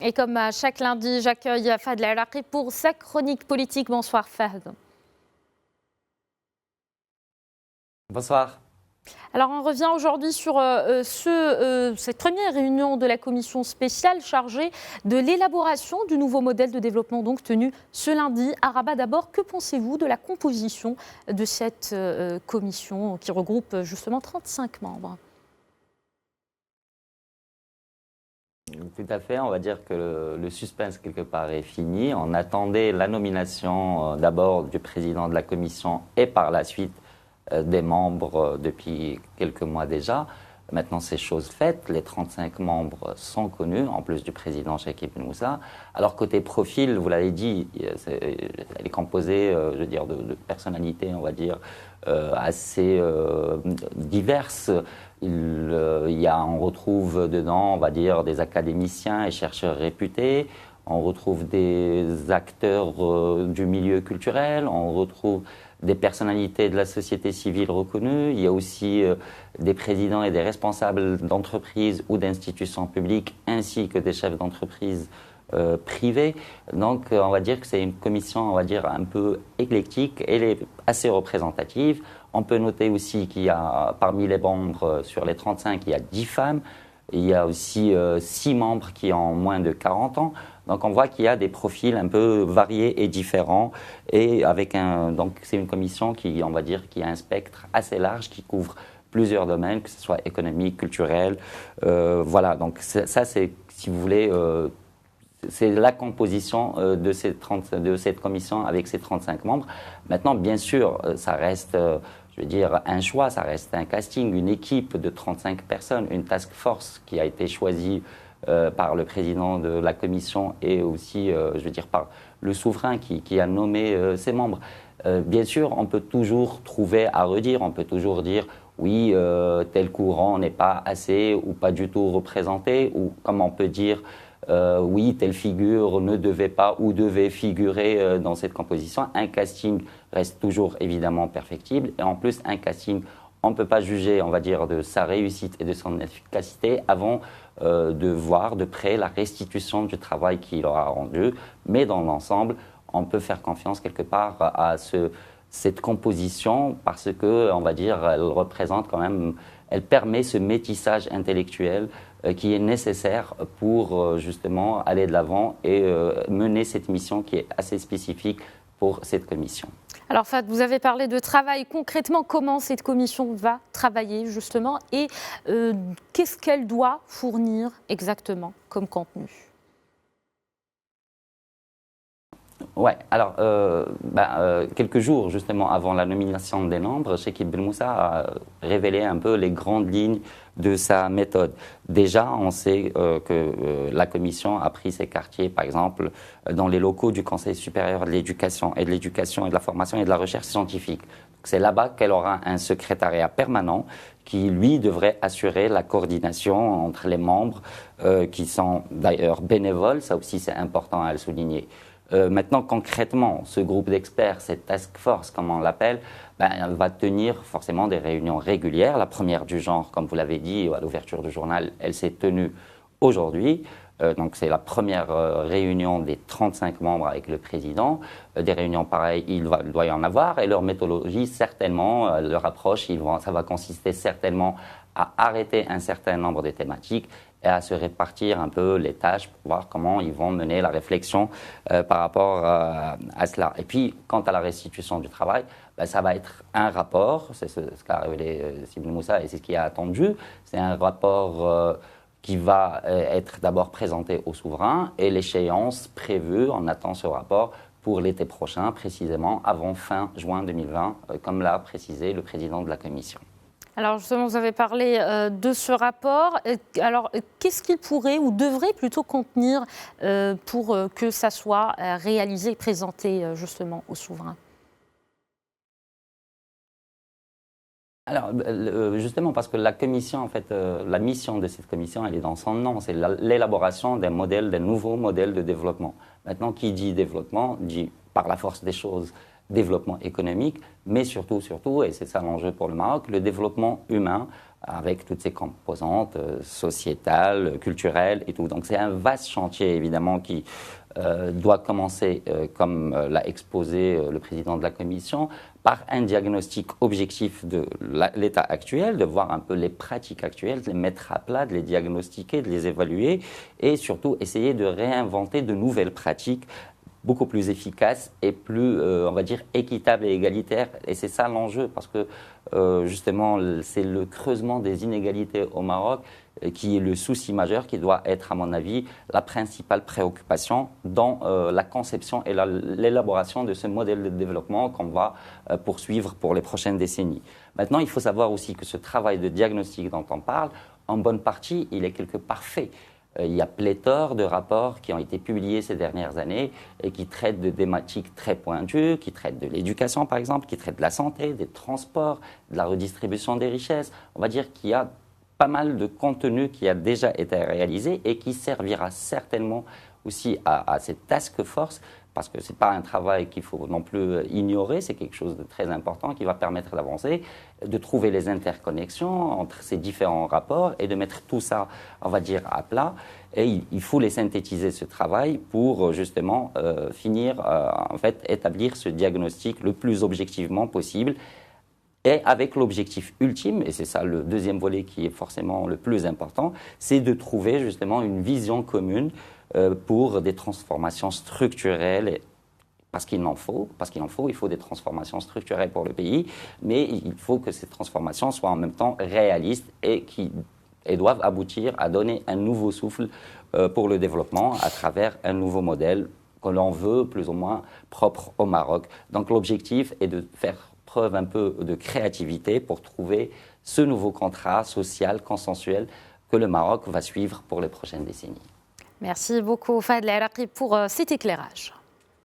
Et comme à chaque lundi, j'accueille Fahd El-Araqi pour sa chronique politique. Bonsoir Fahd. Bonsoir. Alors on revient aujourd'hui sur cette première réunion de la commission spéciale chargée de l'élaboration du nouveau modèle de développement donc tenu ce lundi à Rabat. D'abord, que pensez-vous de la composition de cette commission qui regroupe justement 35 membres ? Tout à fait, on va dire que le suspense quelque part est fini. On attendait la nomination d'abord du président de la commission et par la suite des membres depuis quelques mois déjà. Maintenant, c'est chose faite. Les 35 membres sont connus, en plus du président Cheikh Ibn Moussa. Alors, côté profil, vous l'avez dit, elle est composée, je veux dire, de personnalités, on va dire, assez diverses. On retrouve dedans, on va dire, des académiciens et chercheurs réputés. On retrouve des acteurs du milieu culturel. On retrouve des personnalités de la société civile reconnues. Il y a aussi des présidents et des responsables d'entreprises ou d'institutions publiques, ainsi que des chefs d'entreprise privés. Donc, on va dire que c'est une commission, on va dire, un peu éclectique. Elle est assez représentative. On peut noter aussi qu'il y a, parmi les membres, sur les 35, il y a 10 femmes. Il y a aussi 6 membres qui ont moins de 40 ans. Donc on voit qu'il y a des profils un peu variés et différents. Et donc c'est une commission qui, on va dire, qui a un spectre assez large, qui couvre plusieurs domaines, que ce soit économique, culturel. Voilà, donc ça c'est, si vous voulez, c'est la composition de cette commission avec ces 35 membres. Maintenant, bien sûr, ça reste, je veux dire, un choix, ça reste un casting, une équipe de 35 personnes, une task force qui a été choisie par le président de la commission et aussi, je veux dire, par le souverain qui a nommé ses membres. Bien sûr, on peut toujours trouver à redire, on peut toujours dire oui, tel courant n'est pas assez ou pas du tout représenté, ou comme on peut dire oui, telle figure ne devait pas ou devait figurer dans cette composition. Un casting reste toujours évidemment perfectible et en plus un casting, on ne peut pas juger, on va dire, de sa réussite et de son efficacité avant de voir de près la restitution du travail qu'il aura rendu. Mais dans l'ensemble, on peut faire confiance quelque part à cette composition parce que, on va dire, elle représente quand même, elle permet ce métissage intellectuel qui est nécessaire pour justement aller de l'avant et mener cette mission qui est assez spécifique pour cette commission. Alors Fahd, vous avez parlé de travail. Concrètement, comment cette commission va travailler justement et qu'est-ce qu'elle doit fournir exactement comme contenu ? Ouais, alors quelques jours justement avant la nomination des membres, Cheikh Ibn Moussa a révélé un peu les grandes lignes de sa méthode. Déjà, on sait que la commission a pris ses quartiers, par exemple, dans les locaux du Conseil supérieur de l'éducation et de la formation et de la recherche scientifique. C'est là-bas qu'elle aura un secrétariat permanent qui, lui, devrait assurer la coordination entre les membres qui sont d'ailleurs bénévoles. Ça aussi, c'est important à le souligner. Maintenant, concrètement, ce groupe d'experts, cette task force, comme on l'appelle, elle va tenir forcément des réunions régulières. La première du genre, comme vous l'avez dit à l'ouverture du journal, elle s'est tenue aujourd'hui. Donc c'est la première réunion des 35 membres avec le président. Des réunions pareilles, il doit y en avoir. Et leur méthodologie, certainement, leur approche, ça va consister certainement à arrêter un certain nombre de thématiques et à se répartir un peu les tâches pour voir comment ils vont mener la réflexion par rapport à cela. Et puis, quant à la restitution du travail, ça va être un rapport, c'est ce qu'a révélé Ibn Moussa et c'est ce qui est attendu. C'est un rapport qui va être d'abord présenté au souverain et l'échéance prévue, on attend ce rapport pour l'été prochain, précisément avant fin juin 2020, comme l'a précisé le président de la commission. Alors justement, vous avez parlé de ce rapport. Alors, qu'est-ce qu'il pourrait ou devrait plutôt contenir pour que ça soit réalisé et présenté justement au souverain ? Alors, justement, parce que la commission, en fait, la mission de cette commission, elle est dans son nom, c'est l'élaboration des nouveaux modèles de développement. Maintenant, qui dit développement, dit par la force des choses développement économique, mais surtout, et c'est ça l'enjeu pour le Maroc, le développement humain avec toutes ses composantes sociétales, culturelles et tout. Donc c'est un vaste chantier évidemment qui doit commencer, comme l'a exposé le président de la Commission, par un diagnostic objectif de l'état actuel, de voir un peu les pratiques actuelles, de les mettre à plat, de les diagnostiquer, de les évaluer et surtout essayer de réinventer de nouvelles pratiques beaucoup plus efficaces et plus, on va dire, équitables et égalitaires. Et c'est ça l'enjeu, parce que justement, c'est le creusement des inégalités au Maroc qui est le souci majeur, qui doit être, à mon avis, la principale préoccupation dans la conception et l'élaboration de ce modèle de développement qu'on va poursuivre pour les prochaines décennies. Maintenant, il faut savoir aussi que ce travail de diagnostic dont on parle, en bonne partie, il est quelque part fait. Il y a pléthore de rapports qui ont été publiés ces dernières années et qui traitent de thématiques très pointues, qui traitent de l'éducation par exemple, qui traitent de la santé, des transports, de la redistribution des richesses. On va dire qu'il y a pas mal de contenu qui a déjà été réalisé et qui servira certainement aussi à cette task force, parce que ce n'est pas un travail qu'il faut non plus ignorer, c'est quelque chose de très important qui va permettre d'avancer, de trouver les interconnexions entre ces différents rapports et de mettre tout ça, on va dire, à plat. Et il faut les synthétiser, ce travail, pour justement finir, en fait, établir ce diagnostic le plus objectivement possible. Et avec l'objectif ultime, et c'est ça le deuxième volet qui est forcément le plus important, c'est de trouver justement une vision commune pour des transformations structurelles, parce qu'il en faut, il faut des transformations structurelles pour le pays, mais il faut que ces transformations soient en même temps réalistes et doivent aboutir à donner un nouveau souffle pour le développement à travers un nouveau modèle que l'on veut plus ou moins propre au Maroc. Donc l'objectif est de faire preuve un peu de créativité pour trouver ce nouveau contrat social, consensuel que le Maroc va suivre pour les prochaines décennies. Merci beaucoup Fahd El Araqi pour cet éclairage.